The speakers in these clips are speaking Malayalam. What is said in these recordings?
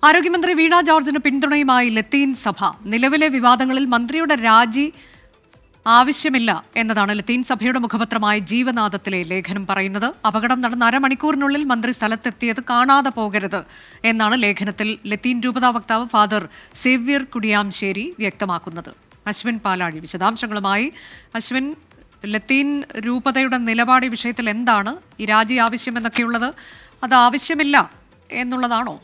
ആരോഗ്യമന്ത്രി വീണ ജോർജിന് പിന്തുണയുമായി ലത്തീൻ സഭ. നിലവിലെ വിവാദങ്ങളിൽ മന്ത്രിയുടെ രാജി ആവശ്യമില്ല എന്നതാണ് ലത്തീൻ സഭയുടെ മുഖപത്രമായ ജീവനാദത്തിലെ ലേഖനം പറയുന്നത്. അപകടം നടന്ന അരമണിക്കൂറിനുള്ളിൽ മന്ത്രി സ്ഥലത്തെത്തിയത് കാണാതെ പോകരുത് എന്നാണ് ലേഖനത്തിൽ ലത്തീൻ രൂപതാ വക്താവ് ഫാദർ സേവ്യർ കുടിയാംശ്ശേരി വ്യക്തമാക്കുന്നത്. അശ്വിൻ പാലാഴി വിശദാംശങ്ങളുമായി. അശ്വിൻ, ലത്തീൻ രൂപതയുടെ നിലപാട് വിഷയത്തിൽ എന്താണ്? ഈ രാജി ആവശ്യമെന്നൊക്കെയുള്ളത് അത് ആവശ്യമില്ല എന്നുള്ളതാണോ?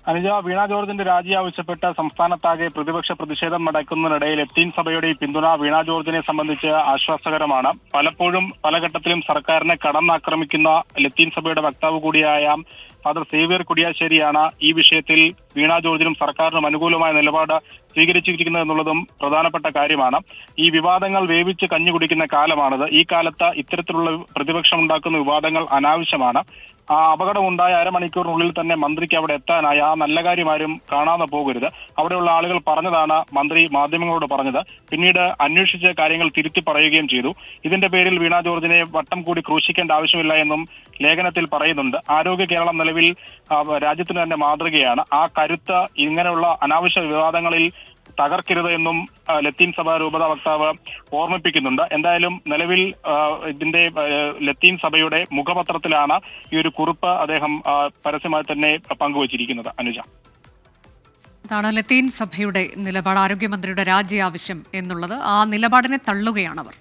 അനുജ, വീണ ജോർജിന്റെ രാജി ആവശ്യപ്പെട്ട സംസ്ഥാനത്താകെ പ്രതിപക്ഷ പ്രതിഷേധം നടക്കുന്നതിനിടയിൽ ലത്തീൻ സഭയുടെ ഈ പിന്തുണ വീണ ജോർജിനെ സംബന്ധിച്ച് ആശ്വാസകരമാണ്. പലപ്പോഴും പല ഘട്ടത്തിലും സർക്കാരിനെ കടന്നാക്രമിക്കുന്ന ലത്തീൻ സഭയുടെ വക്താവ് കൂടിയായ ഫാദർ സേവ്യർ കുടിയാശ്ശേരിയാണ് ഈ വിഷയത്തിൽ വീണ ജോർജിനും സർക്കാരിനും അനുകൂലമായ നിലപാട് സ്വീകരിച്ചിരിക്കുന്നത് എന്നുള്ളതും പ്രധാനപ്പെട്ട കാര്യമാണ്. ഈ വിവാദങ്ങൾ വേവിച്ച് കഞ്ഞി കുടിക്കുന്ന കാലമാണിത്. ഈ കാലത്ത് ഇത്തരത്തിലുള്ള പ്രതിപക്ഷം ഉണ്ടാക്കുന്ന വിവാദങ്ങൾ അനാവശ്യമാണ്. അപകടമുണ്ടായ അരമണിക്കൂറിനുള്ളിൽ തന്നെ മന്ത്രിക്ക് അവിടെ എത്താനായി. ആ നല്ല കാര്യം ആരും കാണാതെ പോകരുത്. അവിടെയുള്ള ആളുകൾ പറഞ്ഞതാണ് മന്ത്രി മാധ്യമങ്ങളോട് പറഞ്ഞത്. പിന്നീട് അന്വേഷിച്ച് കാര്യങ്ങൾ തിരുത്തി പറയുകയും ചെയ്തു. ഇതിന്റെ പേരിൽ വീണ ജോർജിനെ വട്ടം കൂടി ക്രൂശിക്കേണ്ട ആവശ്യമില്ല എന്നും ലേഖനത്തിൽ പറയുന്നുണ്ട്. ആരോഗ്യ കേരളം നിലവിൽ രാജ്യത്തിന് തന്നെ മാതൃകയാണ്. ആ കരുത്ത് ഇങ്ങനെയുള്ള അനാവശ്യ വിവാദങ്ങളിൽ തകർക്കരുത് എന്നും ലത്തീൻ സഭ രൂപതാ വക്താവ് ഓർമ്മിപ്പിക്കുന്നുണ്ട്. എന്തായാലും നിലവിൽ ഇതിന്റെ ലത്തീൻ സഭയുടെ മുഖപത്രത്തിലാണ് ഈ ഒരു കുറിപ്പ് അദ്ദേഹം പരസ്യമായി തന്നെ പങ്കുവച്ചിരിക്കുന്നത്. അനുജ, അതാണ് ലത്തീൻ സഭയുടെ നിലപാട്. ആരോഗ്യമന്ത്രിയുടെ രാജി ആവശ്യം എന്നുള്ളത്. ആ നിലപാടിനെ തള്ളുകയാണവർ.